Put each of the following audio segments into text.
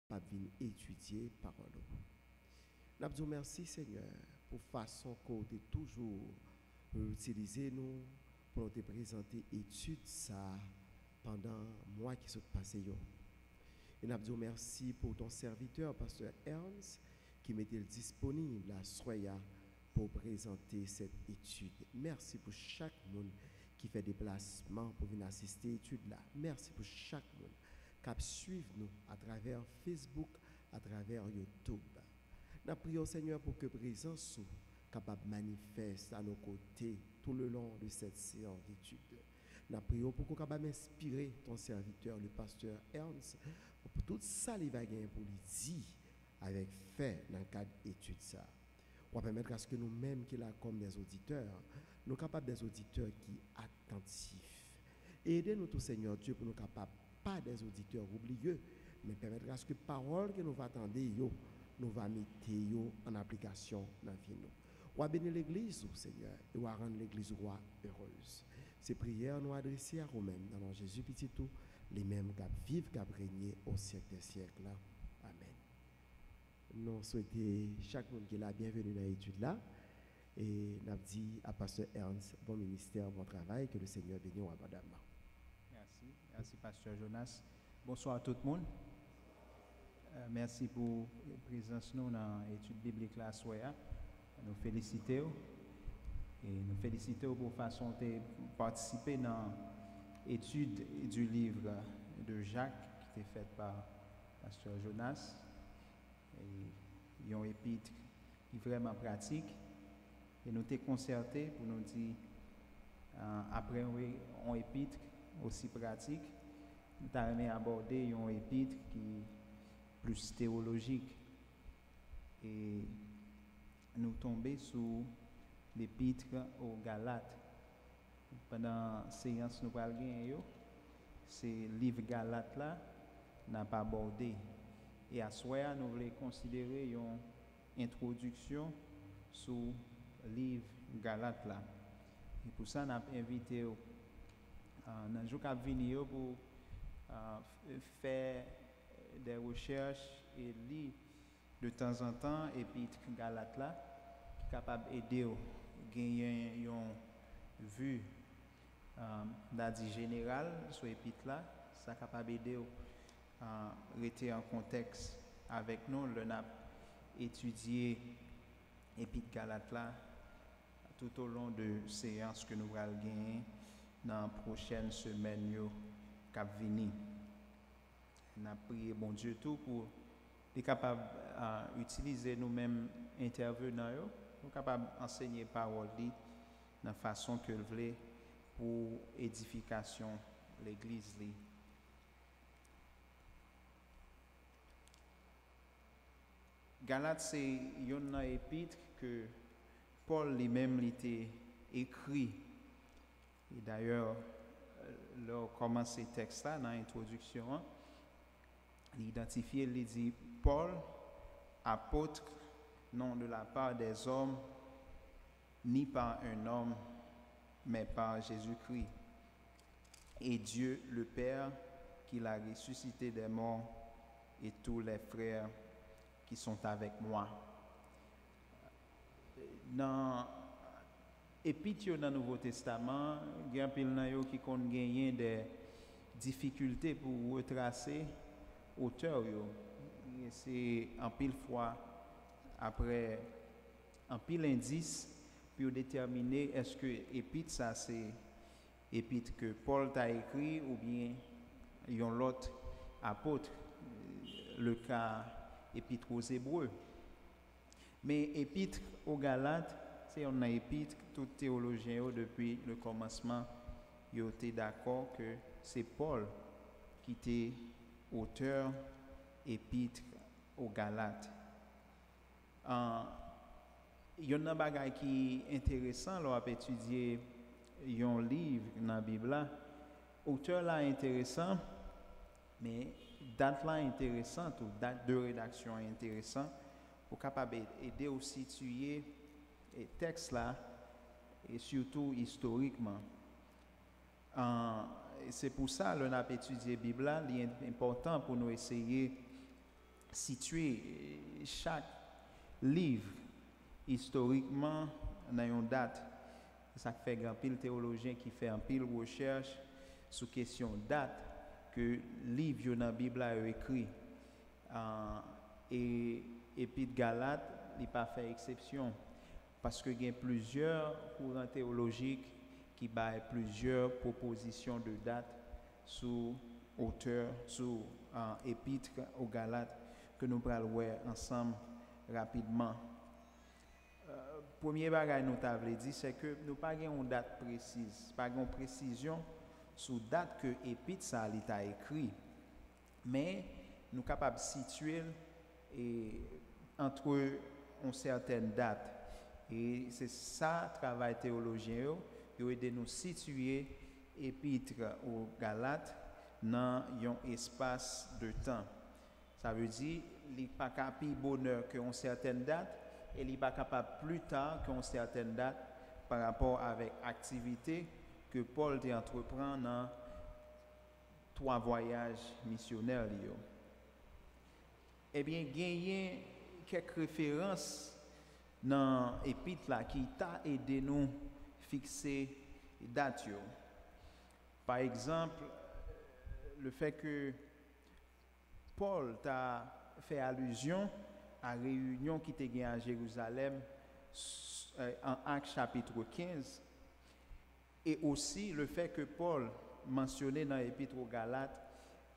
pas venir étudier parole. Nous vous merci Seigneur pour façon qu'on ait toujours utiliser nous pour nous présenter études ça pendant mois qui sont passés. Et nous vous merci pour ton serviteur pasteur Ernst qui m'était disponible à Soya pour présenter cette étude. Merci pour chaque monde qui fait des déplacements pour venir assister à l'étude là. Merci pour chaque monde qui suit nous à travers Facebook, à travers YouTube. Nous prions Seigneur pour que présence soit capable de manifester à nos côtés tout le long de cette séance d'études. Nous prions pour qu'on capable d'inspirer ton serviteur, le pasteur Ernst, pour tout ça il va gagner pour lui dire avec fait dans le cadre d'études ça. On va permettre à ce que nous-mêmes qui là comme des auditeurs, nous capables des auditeurs qui attentifs. Aidez-nous tout Seigneur Dieu pour nous capables pas des auditeurs oublieux, mais permettre à ce que paroles que nous va attendre nous va mettre en application dans la vie nous. On va bénir l'église Seigneur et on va rendre l'église roi heureuse. Ces prières nous adressées à nous-mêmes dans le nom de Jésus petit tout, les mêmes qui vivent, qui régner au siècle des siècles. Amen. Nous souhaitons chaque monde qui est là bienvenue dans l'étude là et nous dit à pasteur Ernst bon ministère, bon travail, que le Seigneur bénisse abondamment. Merci pasteur Jonas. Bonsoir à tout le monde. Merci pour la présence nous dans l'étude biblique là soya. Nous félicitons et nous félicitons pour façon de participer dans l'étude du livre de Jacques qui était faite par pasteur Jonas. Et un épître qui est vraiment pratique et nous t'ai concerté pour nous dire après un épître aussi pratique nous avons abordé un épître qui est plus théologique et nous tombons sur l'épître aux Galates. Pendant la séance nous parlons c'est le livre Galates là n'a pas abordé. Et à soir, nous voulons considérer une introduction sur le livre Galates là. Et pour ça, nous avons invité dans le jour qui venir pour faire des recherches et lire de temps en temps l'épître Galates là, qui est capable d'aider à gagner une vue générale sur l'épître là. Ça est capable d'aider rester en contexte avec nous, le n'a étudié l'épître Galates là tout au long de séances que nous allons gagner dans les prochaines semaines qui venir. Nous avons prié bon Dieu tout pour être capable d'utiliser nous-mêmes intervenants, pour capable d'enseigner parole de la façon que vous voulez pour édification de l'église. Galates, c'est un épître que Paul lui-même était écrit. Et d'ailleurs, lorsqu'on commence ce texte-là, dans l'introduction, il identifie, il dit Paul, apôtre, non de la part des hommes, ni par un homme, mais par Jésus-Christ. Et Dieu, le Père, qui l'a ressuscité des morts, et tous les frères qui sont avec moi. Dans l'épître dans le Nouveau Testament, il y a un peu qui ont gagné des difficultés pour retracer l'auteur. Et c'est un pile fois après un pile indice pour déterminer est-ce que l'épître ça c'est l'épître que Paul t'a écrit ou bien il y a l'autre apôtre, le cas épître aux Hébreux. Mais épître aux Galates, c'est un épître, tout théologien depuis le commencement, ils étaient d'accord que c'est Paul qui était auteur épître aux Galates. Il y a un bagage qui est intéressant là à étudier un livre dans la Bible. Auteur là intéressant, mais date là intéressante ou date de rédaction intéressant pour capable aider à situer les textes là et surtout historiquement. C'est pour ça que nous avons étudié la Bible, il est important pour nous essayer situer chaque livre historiquement dans une date. Ça fait grand pile théologien qui fait un pile recherche sur question date que livre dans la Bible a écrit. Et Épître Galate n'a pas fait exception parce que il y a plusieurs courants théologiques qui baillent plusieurs propositions de date sous auteur, sous Épître aux Galates que nous allons voir ensemble rapidement. Premier bagage nous t'avons dit c'est que nous pas une date précise, pas une précision sur date que Épître ça a écrit, mais nous capables de situer entre une certaine date. Et c'est ça travail théologien yo aider nous situer Épître aux Galates dans un espace de temps. Ça veut dire il pas capable bonheur qu'une certaine date et il pas capable plus tard qu'une certaine date par rapport avec activité que Paul entreprend dans 3 voyages missionnaires. Eh bien, il y a quelques références dans l'épître là qui t'a aidé nous fixer date. Par exemple, le fait que Paul t'a fait allusion à la réunion qui était gagnée à Jérusalem en Actes chapitre 15 et aussi le fait que Paul mentionnait dans l'épître aux Galates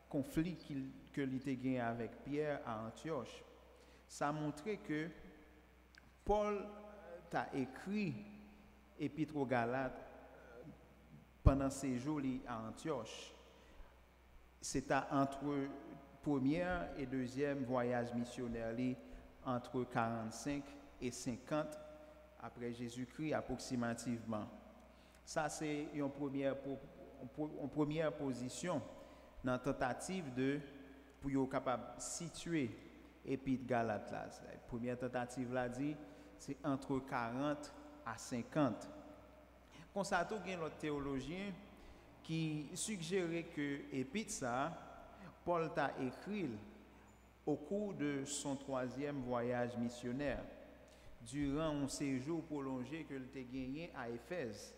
conflit qu'il était gagné avec Pierre à Antioche. Ça a montré que Paul a écrit l'épître aux Galates pendant ses jours à Antioche. C'était entre premier et deuxième voyage missionnaire entre 45 et 50 après Jésus-Christ approximativement. Ça c'est une première position dans la tentative de pour être capable de situer l'épître Galates. La première tentative là dit c'est entre 40 à 50. Comme ça tout gain l'autre théologien qui suggérait que l'épître ça Paul t'a écrit au cours de son 3e voyage missionnaire, durant un séjour prolongé que il a gagné à Éphèse,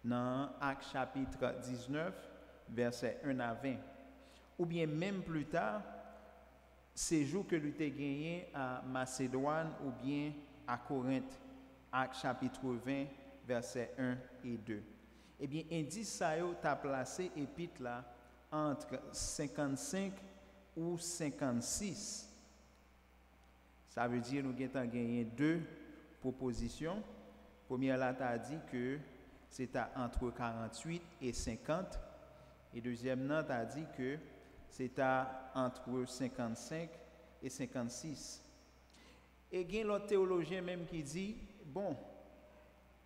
dans Actes chapitre 19, versets 1 à 20. Ou bien même plus tard, séjour que il a gagné à Macédoine ou bien à Corinthe, Actes chapitre 20, versets 1 et 2. Eh bien, indice ça t'a placé épître là entre 55 ou 56. Ça veut dire nous avons gagné 2 propositions. Première là t'a dit que c'était entre 48 et 50 et deuxième là t'a dit que c'était entre 55 et 56. Et il y a l'autre théologien même qui dit bon,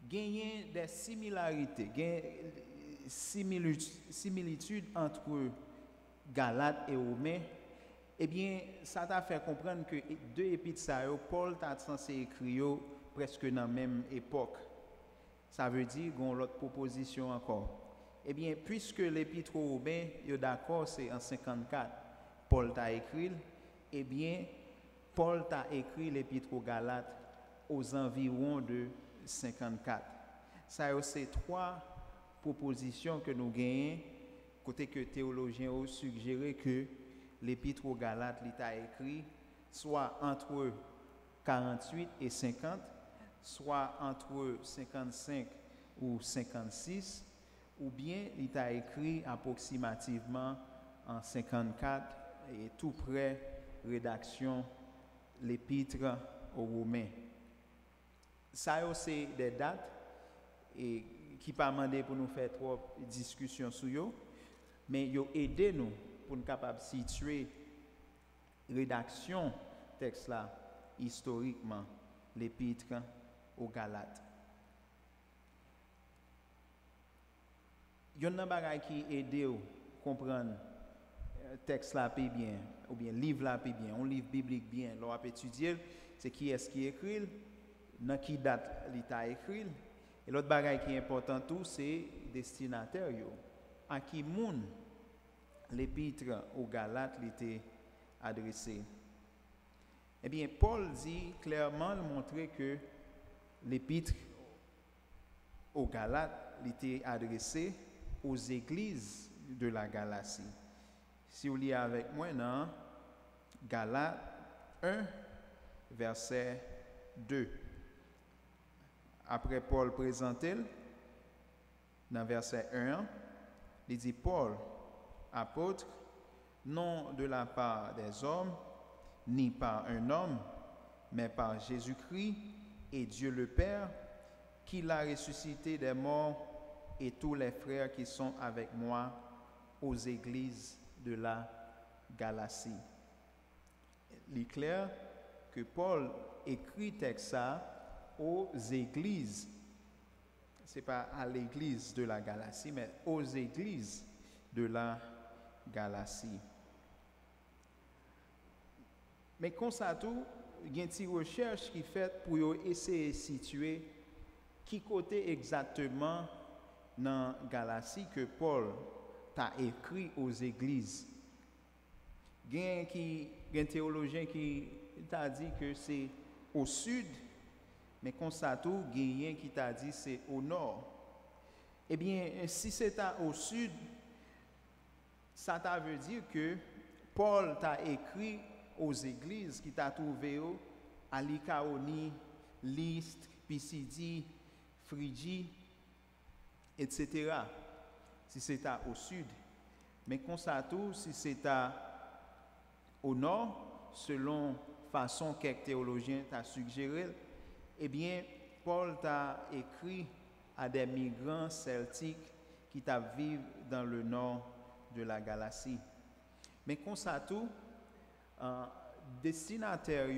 gagner des similarités, similitudes entre Galates et Romains, eh bien, ça t'a fait comprendre que 2 épîtres Paul t'a censé écrire presque dans la même époque. Ça veut dire qu'on a l'autre proposition encore. Eh bien, puisque l'épître aux Romains, est d'accord, c'est en 54, Paul t'a écrit, eh bien, Paul t'a écrit l'épître aux Galates aux environs de 54. Ça, c'est 3 propositions que nous gagnons, côté que théologiens ont suggéré que l'épître aux Galates l'État écrit soit entre 48 et 50, soit entre 55 ou 56, ou bien l'État écrit approximativement en 54 et tout près rédaction l'épître aux Romains. Ça c'est des dates et qui pas demandé pour nous faire trop discussion sur eux, mais ils ont aidé nous pour nous capable situer rédaction texte là historiquement l'épître aux Galates. Il y a un bagage qui aide à comprendre texte là plus bien ou bien livre là plus bien, un livre biblique bien, l'on a étudier c'est qui est-ce qui écrit, dans qui date l'état écrit. Et l'autre bagage qui est important tout c'est destinataire yo. À qui moun l'épître aux Galates était adressé. Eh bien, Paul dit clairement, montrer que l'épître aux Galates était adressée aux églises de la Galatie. Si vous lisez avec moi dans Galates 1, verset 2. Après Paul présenté, dans verset 1, il dit Paul, apôtre, non de la part des hommes, ni par un homme, mais par Jésus-Christ et Dieu le Père, qui l'a ressuscité des morts, et tous les frères qui sont avec moi aux églises de la Galatie. Il est clair que Paul écrit texte ça aux églises. Ce n'est pas à l'église de la Galatie, mais aux églises de la Galatie. Mais comme ça tout, il y a une recherche qui est faite pour essayer de situer qui côté exactement dans Galatie que Paul a écrit aux églises. Il y a un théologien qui t'a dit que c'est au sud, mais comme ça tout, il y a un qui t'a dit c'est au nord. Eh bien, si c'est au sud, ça veut dire que Paul t'a écrit aux églises qui t'a trouvé à Lycaonie, Lystre, Pisidie, Phrygie, etc. Si c'est au sud. Mais comme ça tout, si c'est au nord, selon façon quelques théologiens t'a suggéré, eh bien, Paul t'a écrit à des migrants celtiques qui vivent dans le nord de la Galatie. Mais comme ça tout, destinataire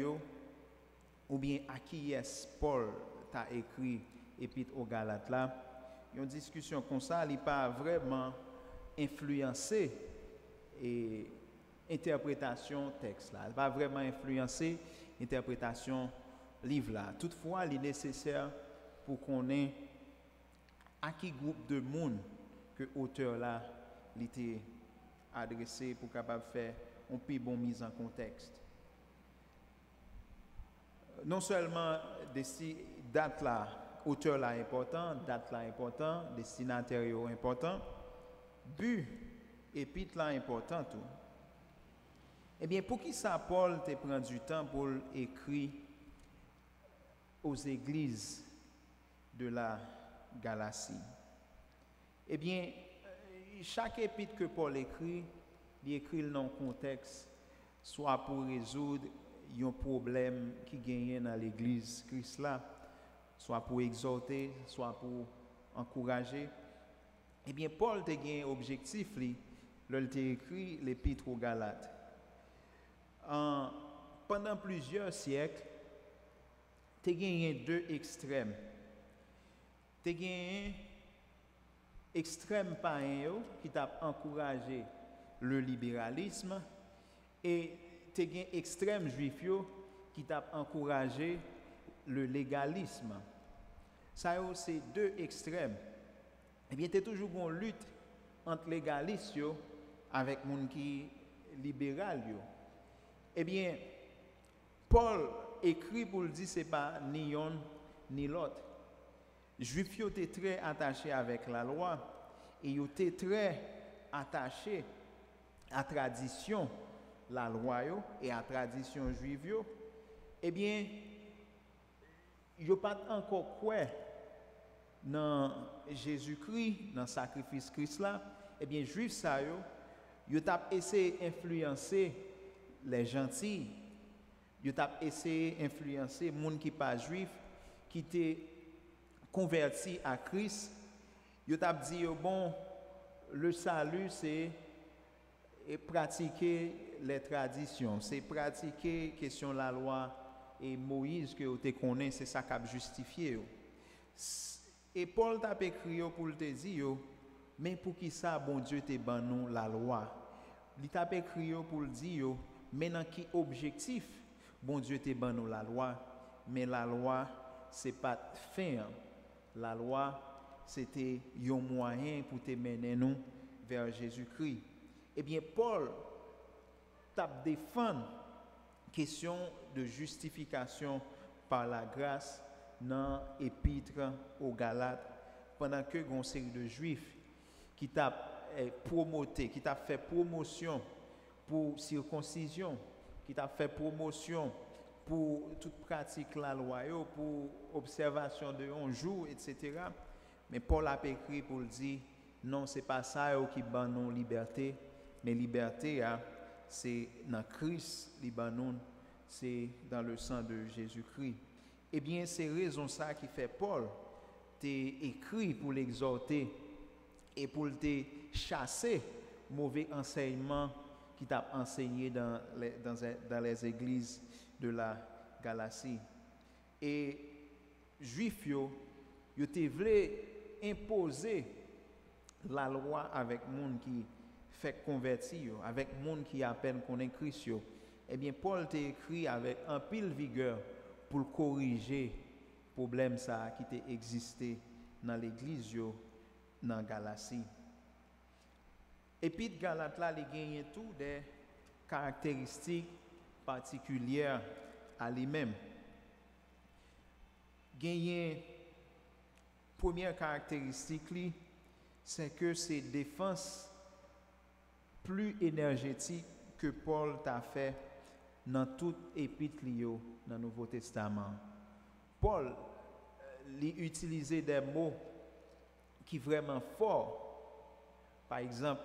ou bien à qui est Paul t'a écrit épître aux Galates là, une discussion comme ça, il n'est pas vraiment influencé et interprétation texte là, il pas vraiment influencé interprétation livre là. Toutefois, il est nécessaire pour qu'on ait à qui groupe de monde que l'auteur là était adressé pour capable faire une plus bonne mise en contexte. Non seulement date là, auteur là important, date là important, destinataire important, but épître là important tout. Eh bien, pour qui ça Paul te prend du temps pour écrire aux églises de la Galatie? Eh bien, chaque épître que Paul écrit, il écrit dans un contexte, soit pour résoudre un problème qui gagne dans l'église Christ là, soit pour exhorter, soit pour encourager. Eh bien, Paul a gagné un objectif, il a écrit l'épître aux Galates. Pendant plusieurs siècles, tu as gagné deux extrêmes. Tu as gagné extrême païen qui t'a encouragé le libéralisme et tu as gagné extrême juif qui t'a encouragé le légalisme. Ça c'est deux extrêmes. Eh bien, tu as toujours une lutte entre légalistes avec les gens qui libéral. Eh bien, Paul écrit pour le dire c'est pas ni l'un ni l'autre. Juifs étaient très attachés avec la loi et ils étaient très attachés à la tradition la loi et à la tradition juive. Eh bien, ils n'ont pas encore quoi dans Jésus-Christ, dans le sacrifice Christ là. Eh bien, juifs ça ils ont essayé d'influencer les gentils. Ils ont essayé d'influencer les gens qui ne sont pas juifs, qui étaient convertis à Christ. Ils ont dit, bon, le salut, c'est pratiquer les traditions, c'est pratiquer la question de la loi et Moïse que vous connaissez, c'est ça qui a justifié. Et Paul t'a écrit pour te dire, mais pour qui ça, bon Dieu te ban nous la loi? Il t'a écrit pour le dire, mais dans qui objectif, bon Dieu te ban nous la loi? Mais la loi, c'est pas fin. La loi, c'était un moyen pour te mener nous vers Jésus-Christ. Eh bien, Paul t'a défendu question de justification par la grâce dans l'épître aux Galates, pendant que une série de Juifs qui t'a promoté, qui t'a fait promotion pour circoncision, qui t'a fait promotion pour toute pratique la loi, pour observation de un jour, etc. Mais Paul a écrit pour dire, non, ce n'est pas ça qui bat nos liberté, mais liberté, c'est dans Christ, c'est dans le sang de Jésus-Christ. Eh bien, c'est raison ça qui fait Paul t'a écrit pour l'exhorter et pour te chasser mauvais enseignements qui t'a enseigné dans les églises de la Galatie. Et Juifs, ils te voulaient imposer la loi avec monde qui fait convertir, avec monde qui à peine connaît Christ. Eh bien, Paul t'a écrit avec un pile vigueur pour corriger le problème ça qui t'a existé dans l'église dans Galatie. Et puis Galate là, il gagne tout des caractéristiques particulières à lui-même. Gagne première caractéristique c'est que c'est défense plus énergétique que Paul t'a fait dans toute épître dans le Nouveau Testament. Paul il utilisait des mots qui sont vraiment forts. Par exemple,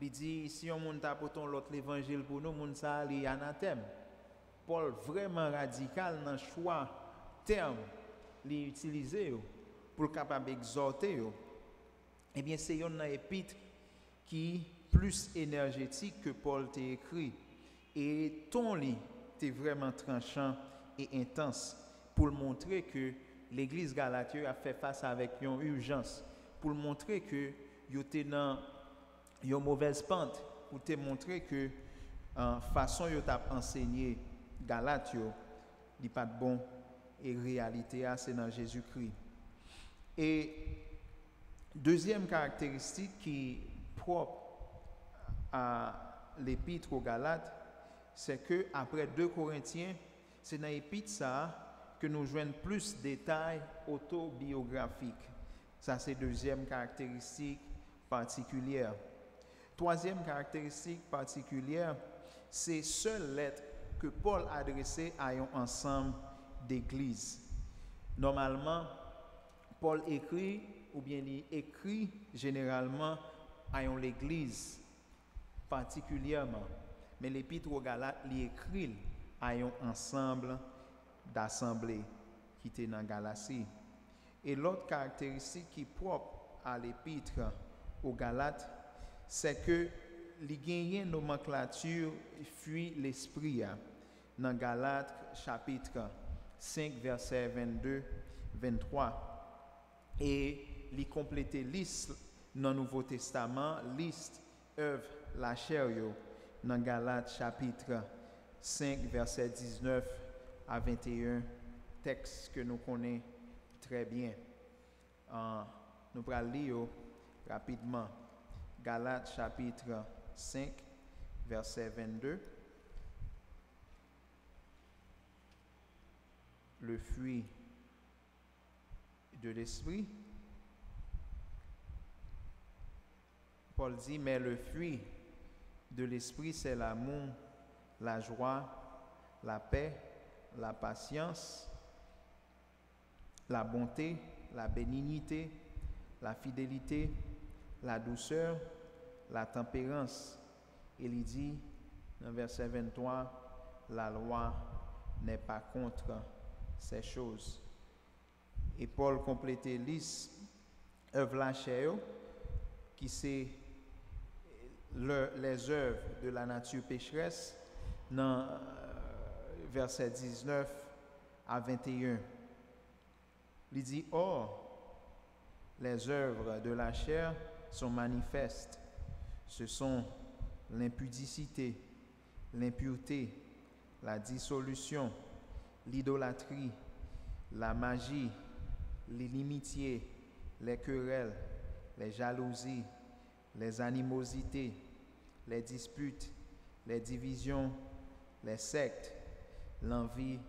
il dit si on monte apporter l'autre l'évangile pour nous, moun ça li anathème. Paul vraiment radical dans le choix terme li utilisé pour capable exhorter. Eh bien c'est une épître qui plus énergétique que Paul t'a écrit et ton lit est vraiment tranchant et intense pour montrer que l'église Galate a fait face avec une urgence, pour montrer que yo était dans une mauvaise pente, pour te montrer que façon yo t'a enseigné Galate n'est pas bon et réalité c'est dans Jésus-Christ. Et deuxième caractéristique qui est propre à l'épître aux Galates, c'est que après 2 Corinthiens, c'est dans l'épître ça que nous joignons plus de détails autobiographiques. Ça c'est deuxième caractéristique particulière. Troisième caractéristique particulière, c'est seule lettre que Paul adressait à un ensemble d'églises. Normalement, Paul écrit ou bien il écrit généralement à une église particulièrement, mais l'épître aux Galates il écrit à un ensemble d'assemblées qui était dans Galatie. Et l'autre caractéristique qui est propre à l'épître aux Galates, c'est que il gagne une nomenclature fuit l'esprit dans Galates chapitre 5 verset 22-23 et il complète liste dans le Nouveau Testament, liste œuvre la chair dans Galates chapitre 5 verset 19 à 21, texte que nous connaissons très bien. Nous allons lire rapidement. Galates chapitre 5 verset 22. Le fruit de l'esprit. Paul dit, mais le fruit de l'esprit, c'est l'amour, la joie, la paix, la patience, la bonté, la bénignité, la fidélité, la douceur, la tempérance. Et il dit, dans verset 23, la loi n'est pas contre ces choses. Et Paul complète liste œuvre la chair, qui c'est les œuvres de la nature pécheresse, dans verset 19 à 21. Il dit, or, les œuvres de la chair sont manifestes. Ce sont l'impudicité, l'impureté, la dissolution, l'idolâtrie, la magie, l'inimitié, les querelles, les jalousies, les animosités, les disputes, les divisions, les sectes, l'envie,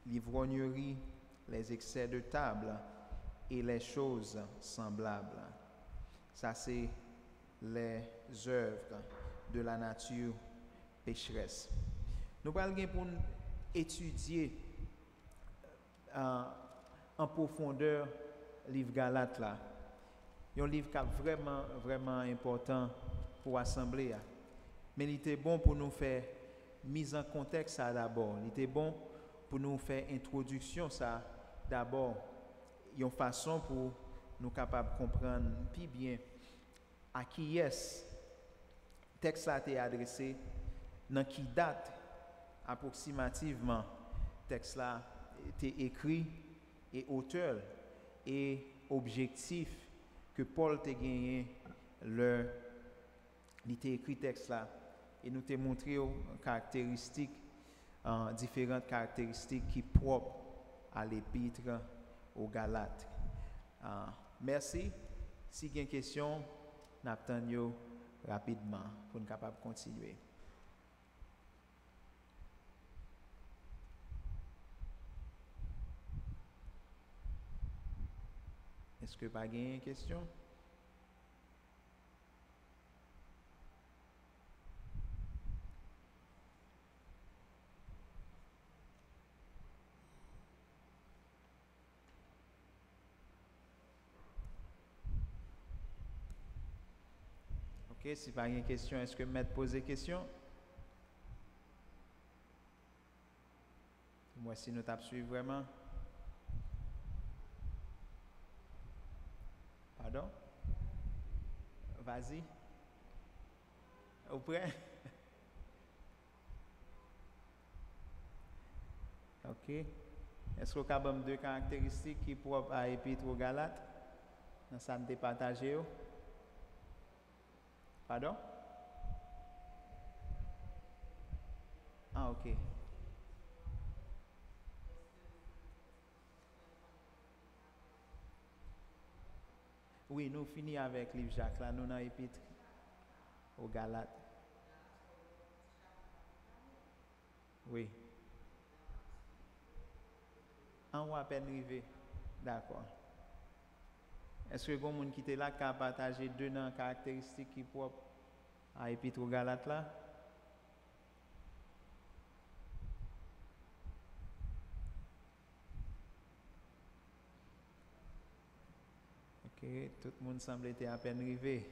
l'ivrognerie, les excès de table et les choses semblables. Ça, c'est les œuvres de la nature pécheresse. Nous allons pour étudier en profondeur le livre Galates là. C'est un livre qui est vraiment important pour l'Assemblée. Mais il était bon pour nous faire mise en contexte ça d'abord. Il était bon pour nous faire introduction ça d'abord. Une façon pour nous capables de comprendre plus bien à qui est le texte a été adressé, dans qui date approximativement le texte là été écrit et auteur et objectif que Paul t'a gagné il t'a écrit texte là et nous t'a montré caractéristiques différentes caractéristiques qui propres à l'épître aux Galates. Merci. Si vous avez une question, nous attendons rapidement pour nous capables de continuer. Est-ce que vous avez une question? Ok, si vous avez une question, est-ce que maître pose des questions? Moi, si nous t'avons suivi vraiment. Pardon? Vas-y. Au prêt? Ok. Est-ce que vous avez deux caractéristiques qui propres à l'épître aux Galates? Dans ça, nous partagé. Pardon? Ah, ok. Oui, nous finissons avec le livre Jacques, là, nous dans l'épître aux Galates. Oui. En haut à peine arrivé. D'accord. Est-ce que vous avez qui était là qui a partagé deux caractéristiques qui propres à l'épître aux Galates là? Ok, tout le monde semble être à peine arrivé.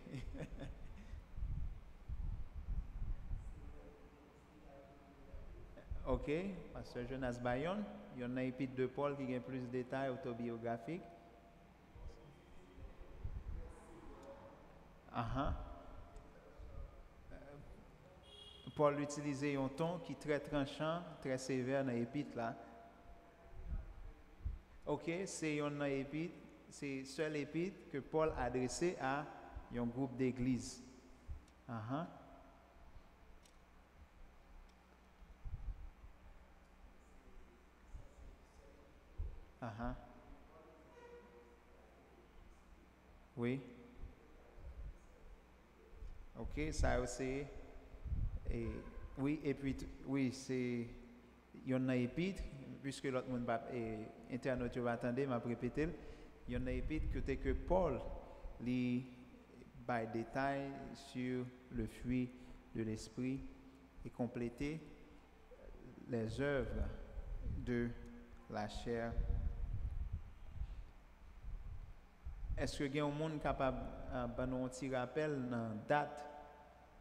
Ok, Pasteur Jonas Bayon, il y a un épître de Paul qui a plus de détails autobiographiques. Paul utilisait un ton qui est très tranchant, très sévère dans l'épître là. Ok, c'est un épître, c'est seul épître que Paul a adressé à un groupe d'église. Oui. Ok, ça aussi. Oui, et puis, oui, c'est. Il y a un épître, puisque l'autre monde internaute va attendre, m'a répété. Il y a un épître que Paul lit par détail sur le fruit de l'esprit et compléter les œuvres de la chair. Est-ce que il y a un monde capable de nous un petit rappel dans la date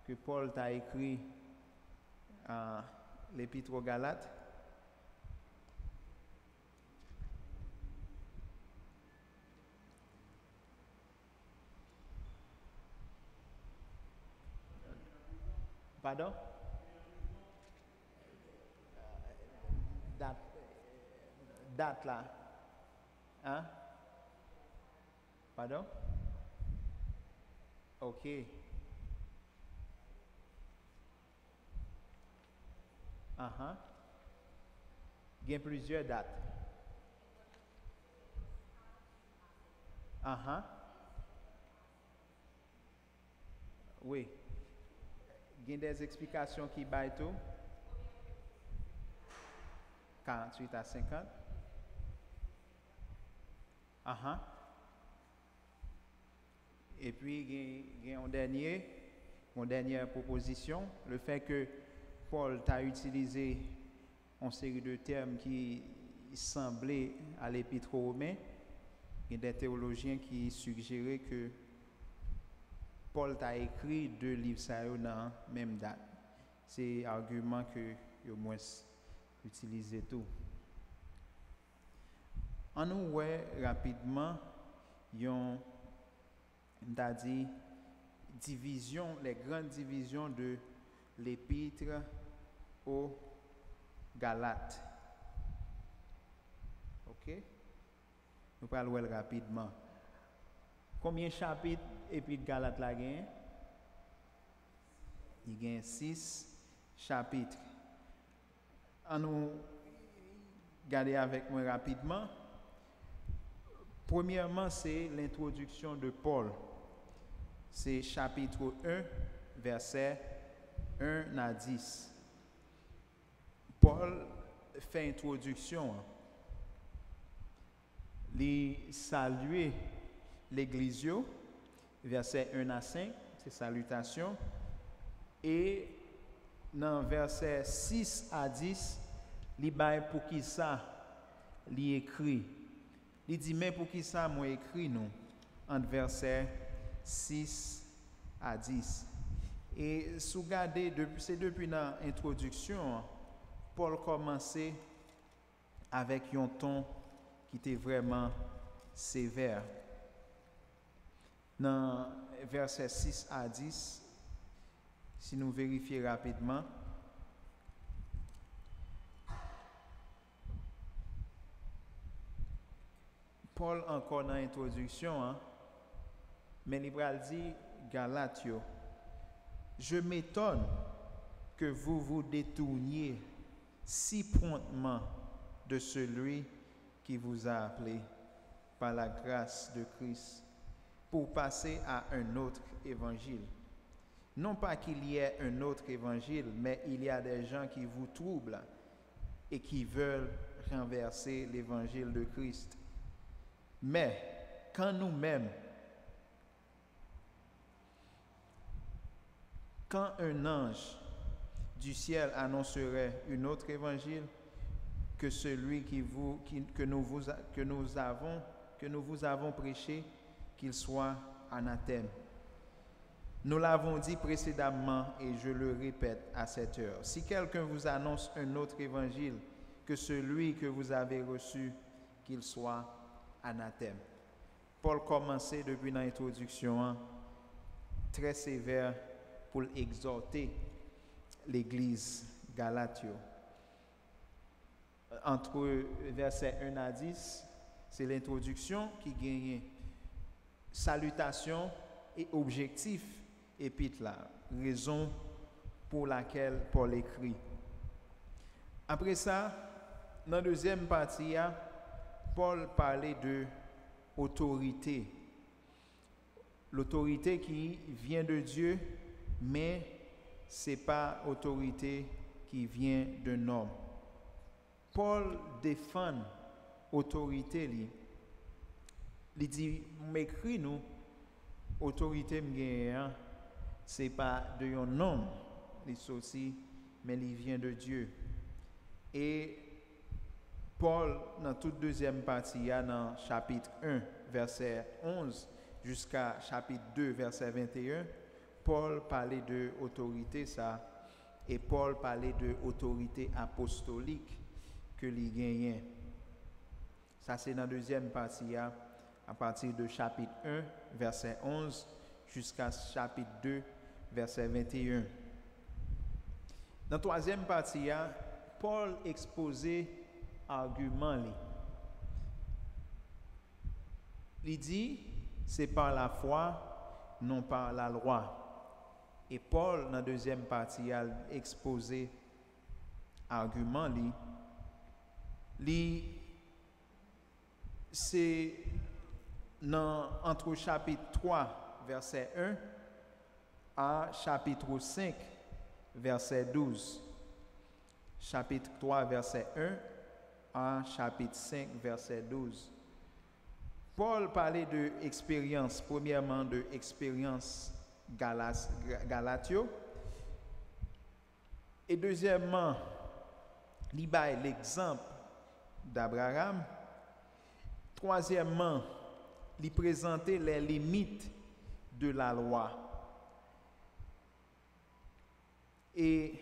que Paul t'a écrit l'épître aux Galates? Pardon? Date là. Hein? Pardon? Ok. Il y a plusieurs dates. Oui. Il y a des explications qui baillent tout. 48 à 50. Uh-huh. Et puis, il y a une dernière proposition, le fait que Paul t'a utilisé une série de termes qui semblaient à l'Épître aux Romains. Il y a des théologiens qui suggéraient que Paul t'a écrit 2 livres dans la même date. C'est l'argument que au moins utilisé tout. On nous voit rapidement les grandes divisions de l'Épître aux Galates. OK? Nous parlons rapidement. Combien de chapitres Épître Galates la gagne? Il gagne 6 chapitres. On nous regarder avec moi rapidement. Premièrement, c'est l'introduction de Paul. C'est chapitre 1, verset 1 à 10. Paul fait introduction. Il salue l'église, verset 1 à 5, c'est salutation. Et dans verset 6 à 10, il bail pour qui ça, il écrit. Il dit, mais pour qui ça, moi écrit, nous, entre verset 6 à 10. Et si vous regardez, c'est depuis l'introduction, Paul commençait avec un ton qui était vraiment sévère. Dans verset 6 à 10, si nous vérifions rapidement, Paul encore dans l'introduction, mais il dit Galatio, je m'étonne que vous vous détourniez si promptement de celui qui vous a appelé par la grâce de Christ pour passer à un autre évangile. Non pas qu'il y ait un autre évangile, mais il y a des gens qui vous troublent et qui veulent renverser l'évangile de Christ. Mais quand nous-mêmes, quand un ange du ciel annoncerait un autre évangile que celui que nous vous avons prêché, qu'il soit anathème. Nous l'avons dit précédemment et je le répète à cette heure. Si quelqu'un vous annonce un autre évangile que celui que vous avez reçu, qu'il soit anathème. Paul commençait depuis l'introduction très sévère pour exhorter l'église Galatio. Entre versets 1 à 10, c'est l'introduction qui gagne salutation et objectif épître là, raison pour laquelle Paul écrit. Après ça, dans la deuxième partie, Paul parlait de autorité. L'autorité qui vient de Dieu, mais ce n'est pas autorité qui vient d'un homme. Paul défend l'autorité. Il dit, m'écrit nous, autorité ce n'est pas de un homme, mais il vient de Dieu. Et Paul, dans toute deuxième partie, dans chapitre 1, verset 11, jusqu'à chapitre 2, verset 21, Paul parlait de autorité, ça, et Paul parlait de autorité apostolique que il gagnait. Ça, c'est dans la deuxième partie, à partir de chapitre 1, verset 11, jusqu'à chapitre 2, verset 21. Dans la troisième partie, Paul exposait argument. Il dit, c'est par la foi, non par la loi. Et Paul, dans la deuxième partie, a exposé argument. C'est entre chapitre 3, verset 1, à chapitre 5, verset 12. Chapitre 3, verset 1 à chapitre 5, verset 12. Paul parlait de expérience, premièrement de expérience Galatio, et deuxièmement, il bat l'exemple d'Abraham. Troisièmement, il présentait les limites de la loi. Et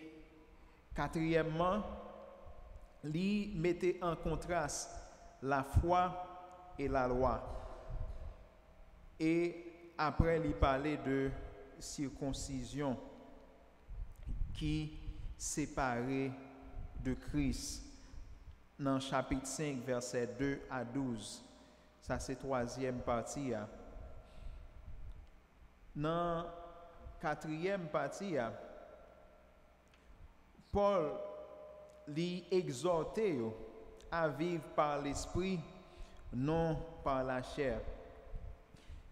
quatrièmement, il mettait en contraste la foi et la loi. Et après, il parlait de circoncision qui séparait de Christ dans chapitre 5, versets 2 à 12. Ça, c'est troisième partie. Dans quatrième partie, Paul lui exhortait à vivre par l'esprit, non par la chair.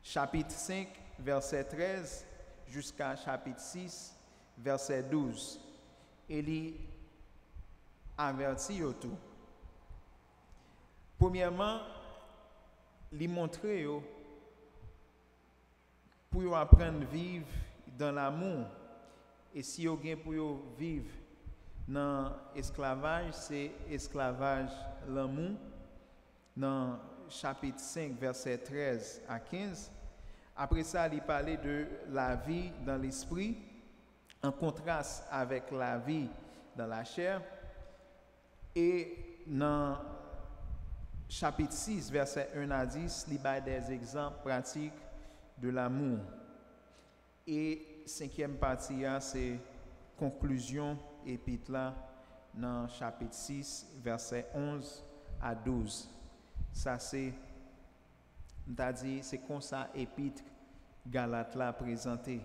Chapitre 5, verset 13 jusqu'à chapitre 6, verset 12. Il y avertit tout. Premièrement, il montrait pour apprendre à vivre dans l'amour. Et si vous avez pour vivre dans l'esclavage, c'est esclavage l'amour. Dans chapitre 5, verset 13 à 15. Après ça, il parlait de la vie dans l'esprit, en contraste avec la vie dans la chair. Et dans chapitre 6, verset 1 à 10, il y a des exemples pratiques de l'amour. Et cinquième partie, c'est conclusion épître là dans chapitre 6, verset 11 à 12. Ça c'est, c'est comme ça épître Galate là présenté.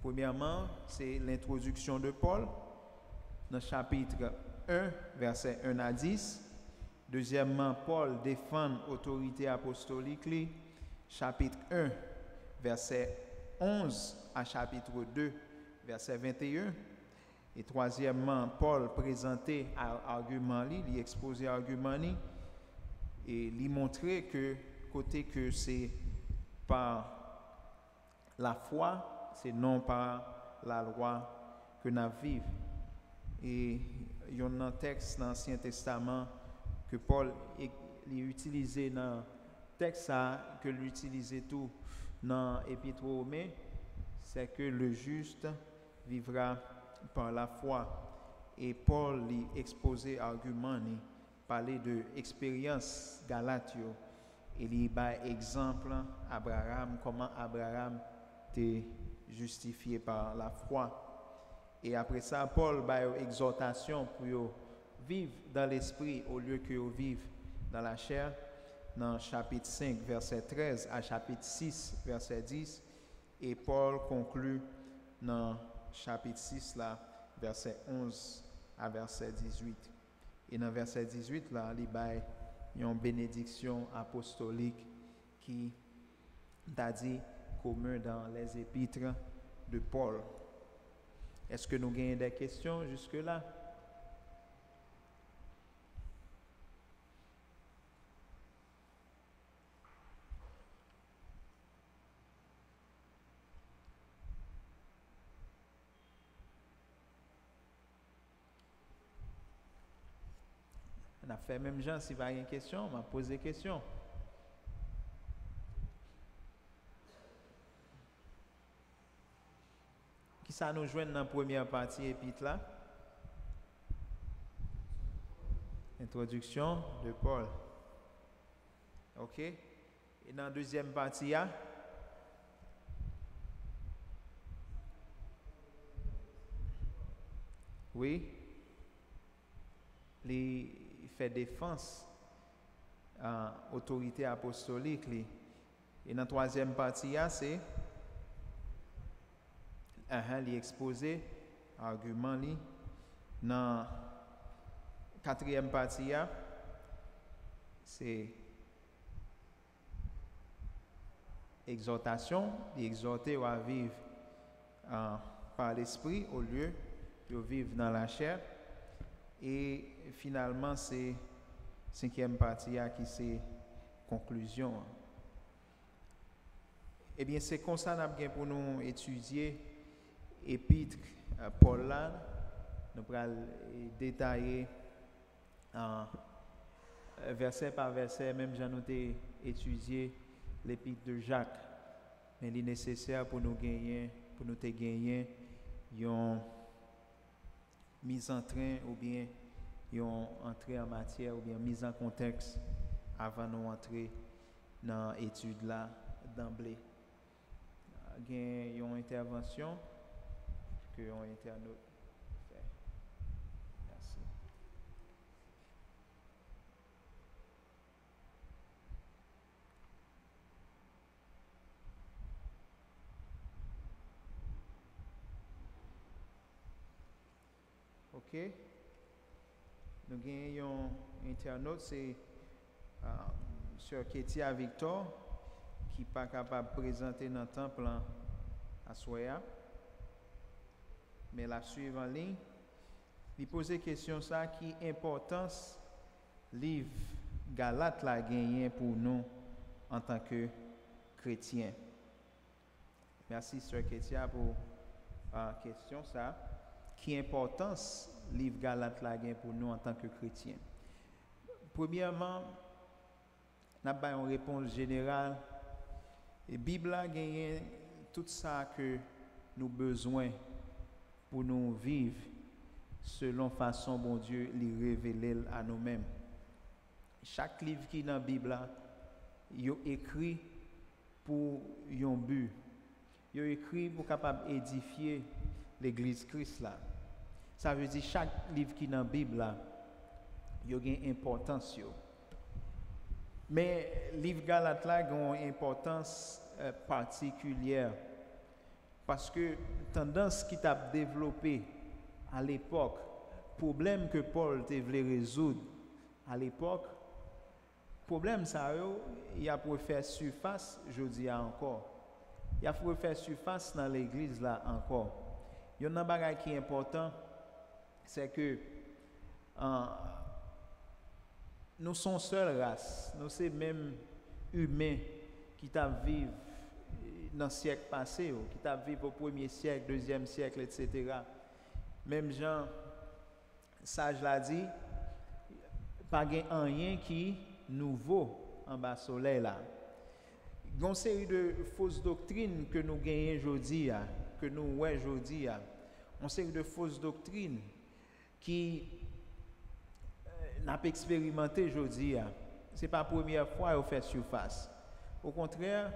Premièrement, c'est l'introduction de Paul dans chapitre 1, verset 1 à 10. Deuxièmement, Paul défend l'autorité apostolique, chapitre 1, verset 11 à chapitre 2, verset 21. Et troisièmement, Paul présentait argument, il exposait argument, et il montrait que côté que c'est par la foi, c'est non par la loi que nous vivons. Et il y a un texte dans l'Ancien Testament que Paul utilisait dans le texte que l'utilisait tout dans l'Épître aux Romains, c'est que le juste vivra par la foi. Et Paul lui exposait argument, parlait de expérience Galatio, et il bat exemple Abraham, comment Abraham était justifié par la foi. Et après ça, Paul bat une exhortation pour vivre dans l'esprit au lieu que vivre dans la chair. Dans chapitre 5, verset 13 à chapitre 6, verset 10. Et Paul conclut dans chapitre 6, là, verset 11 à verset 18. Et dans verset 18, là, il y a une bénédiction apostolique qui a dit commun dans les épîtres de Paul. Est-ce que nous avons des questions jusque-là? On a fait même gens, s'il y a une question, on m'a posé des questions. Qui ça nous joint dans la première partie épître là? Introduction de Paul. OK? Et dans la deuxième partie, oui, il fait défense à l'autorité apostolique. Et dans la troisième partie, c'est il exposé argument. Dans la quatrième partie, c'est exhortation, il exhorter à vivre par l'esprit au lieu de vivre dans la chair. Et finalement, c'est cinquième partie qui c'est conclusion. Eh bien, c'est comme ça pour nous étudier l'épître Paul là. Nous allons détailler verset par verset, même j'ai noté étudier l'épître de Jacques. Mais il est nécessaire pour nous gagner une mise en train ou bien une entrée en matière ou bien mise en contexte avant de nous entrer dans l'étude là d'emblée. Il y a une intervention que un internaute fait. Merci. OK. Nous avons un internaute, c'est Sœur Ketia Victor, qui n'est pas capable de présenter dans le temple à Soya. Mais la suivre en ligne, il pose la question ça, qui importance livre Galate la gagné pour nous en tant que chrétiens. Merci Sœur Ketia pour la question ça. Qui importance livre Galate la gagné pour nous en tant que chrétiens? Premièrement, nous avons une réponse générale. La Bible a gagné tout ça que nous avons besoin pour nous vivre selon façon bon Dieu les révéler à nous-mêmes. Chaque livre qui est dans la Bible, il est écrit pour un but. Il est écrit pour capable édifier l'église Christ là. Ça veut dire chaque livre qui est dans la Bible, il y a une importance. Mais le livre Galate là a une importance particulière parce que tendance qui t'a développé à l'époque, problème que Paul voulait résoudre à l'époque, problème ça il a pour faire surface, je dis encore. Il a pour faire surface dans l'église là encore. Il y a un bagage qui est important, c'est que nous sommes seule race, nous sommes même humains qui vivent dans le siècle passé, qui vivent au 1er siècle, 2e siècle, etc. Même Jean, sage l'a dit, pas rien qui nouveau en bas soleil là. Il y a une série de fausses doctrines que nous gagnons aujourd'hui, que nous voyons aujourd'hui, une série de fausses doctrines qui n'a pas expérimenté aujourd'hui. Ce n'est pas la première fois qu'on fait surface. Au contraire,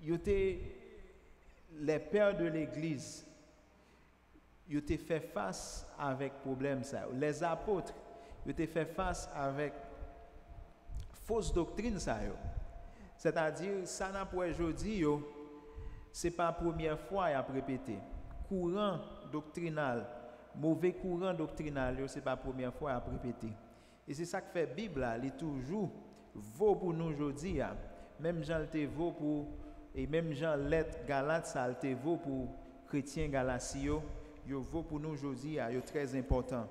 les pères de l'Église, ils ont fait face avec problème ça. Les apôtres, ils ont fait face avec fausses doctrines ça. C'est-à-dire, ça n'a pas aujourd'hui, ce n'est pas la première fois à répéter. Courant doctrinal, mauvais courant doctrinal, ce n'est pas la première fois à répéter. Et c'est ça que fait la Bible, elle est toujours vaut pour nous aujourd'hui. Même Jean le vaut pour, et même Jean lettre Galate, ça le vaut pour chrétiens galatio, il vaut pour nous aujourd'hui, c'est très important.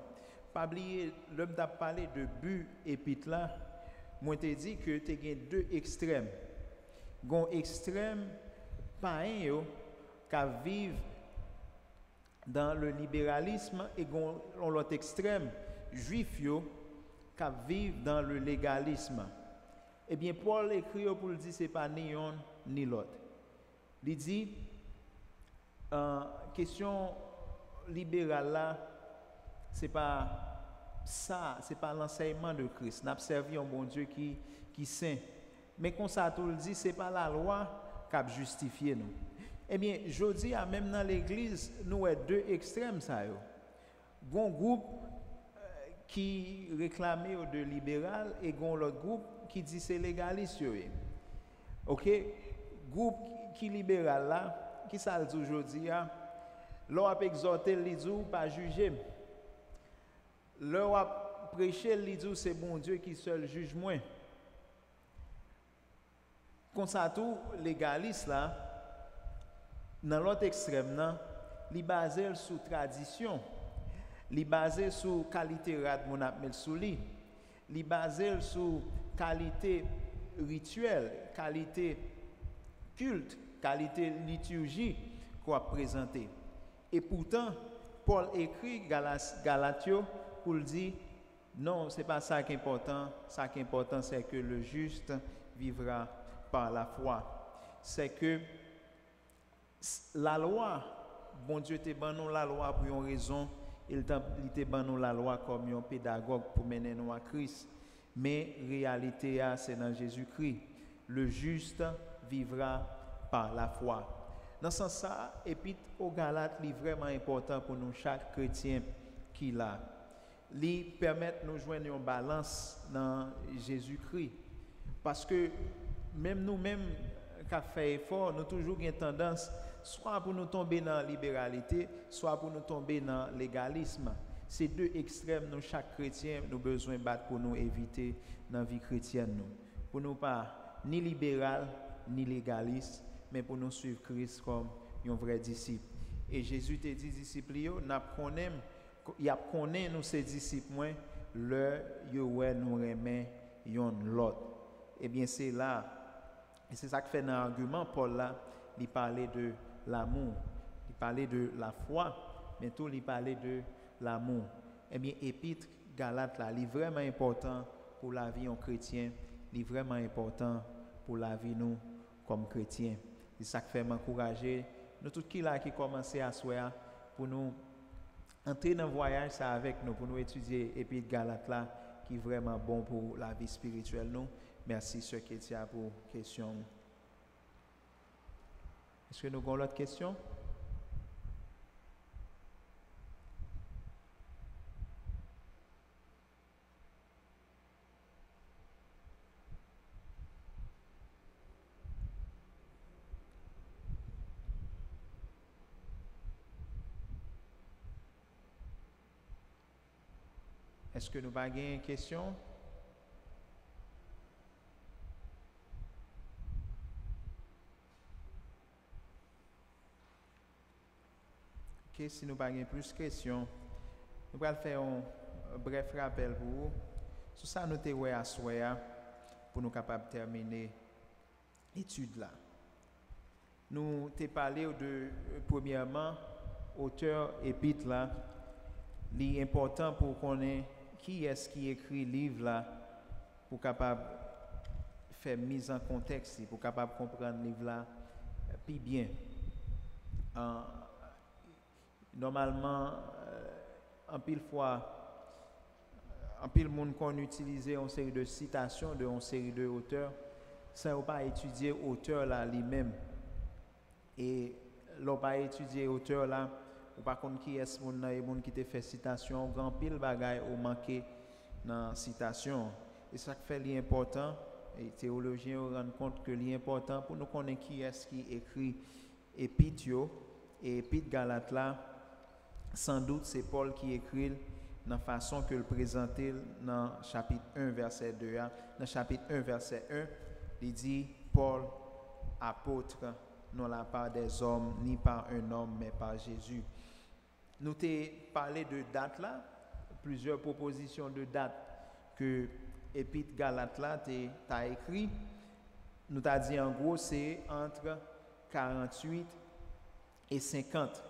Pas oublier, l'homme t'a parlé de but épître là, moi t'ai dit que tu as deux extrêmes. Un extrême païen qui vivent dans le libéralisme et l'autre extrême juif qui vivent dans le légalisme. Eh bien, Paul écrit pour le dire c'est pas ni un ni l'autre. Il dit question libérale là, c'est pas ça, c'est pas l'enseignement de Christ. N'a servi un bon Dieu qui saint. Mais comme ça tout le dit, c'est pas la loi qui a justifié nous. Eh bien, je dis même dans l'église, nous avons deux extrêmes ça yo. Un groupe qui réclamait de libéral et l'autre groupe qui dit c'est légaliste. OK, groupe qui libéral là, qui ça dit aujourd'hui l'on a exhorté les dit pas juger. L'on a prêché les dit c'est bon Dieu qui seul juge moins. Comme ça tout légaliste là dans l'autre extrême là, li basé sur tradition, li basé sur qualité rad mon appel sous li. li basé sur qualité rituelle, qualité culte, qualité liturgie qu'on a présenté. Et pourtant, Paul écrit Galatio pour dire non, c'est pas ça qui est important. Ça qui est important, c'est que le juste vivra par la foi. C'est que la loi, bon Dieu te ban nous la loi pour une raison, il te ban nous la loi comme un pédagogue pour mener nous à Christ. Mais réalité, c'est dans Jésus-Christ. Le juste vivra par la foi. Dans ce sens, l'épître aux Galates est vraiment important pour nous, chaque chrétien qui l'a. Il permet de nous joindre une balance dans Jésus-Christ. Parce que même nous-mêmes, qui avons fait effort, nous avons toujours une tendance, soit pour nous tomber dans la libéralité, soit pour nous tomber dans le légalisme. Ces deux extrêmes, nous, chaque chrétien, nous avons besoin de battre pour nous éviter dans la vie chrétienne. Pour nous pas ni libéral, ni légaliste, mais pour nous suivre Christ comme un vrai disciple. Et Jésus te dit, disciples, il a connaît nous ses disciples, le yowe nous remet yon l'autre. Eh bien, c'est là, et c'est ça que fait dans l'argument, Paul là, il parlait de l'amour, il parlait de la foi, mais tout il parlait de l'amour. Eh bien, épître Galate là, il est vraiment important pour la vie en chrétien, il est vraiment important pour la vie nous comme chrétiens. C'est ça qui fait m'encourager nous tous qui là qui commencé à souhaiter pour nous entrer dans le voyage ça avec nous pour nous étudier épître Galate là qui est vraiment bon pour la vie spirituelle nous. Merci Sœur Kétia pour question. Est-ce que nous avons d'autres questions? Est-ce que nous avons une question? Ok, si nous n'avons pas plus de questions, nous allons faire un bref rappel pour vous. Sur ça, nous avons à soir pour nous capables de terminer l'étude là. Nous avons parlé de, premièrement, auteur épître là. L'important pour connaître qui est-ce qui écrit le livre là, pour capable faire mise en contexte, pour capable comprendre le livre là plus bien. Normalement, en pile fois, en pile monde qu'on utilise une série de citations de une série de auteurs, ça ne pas étudier l'auteur là lui-même. Et l'on pas étudier l'auteur là, ou par contre qui est-ce monde qui te fait citation, grand pile bagaille ou manqué dans citation. Et ça fait l'important, et théologiens se rendent compte que l'important pour nous connaître qui est-ce qui écrit épître et épître Galate là, sans doute c'est Paul qui écrit dans la façon que le présenter dans chapitre 1 verset 2. Dans chapitre 1 verset 1, il dit Paul apôtre non la part des hommes ni par un homme mais par Jésus. Nous t'ai parlé de date là, plusieurs propositions de date que épître Galate là t'a écrit. Nous t'a dit en gros c'est entre 48 et 50.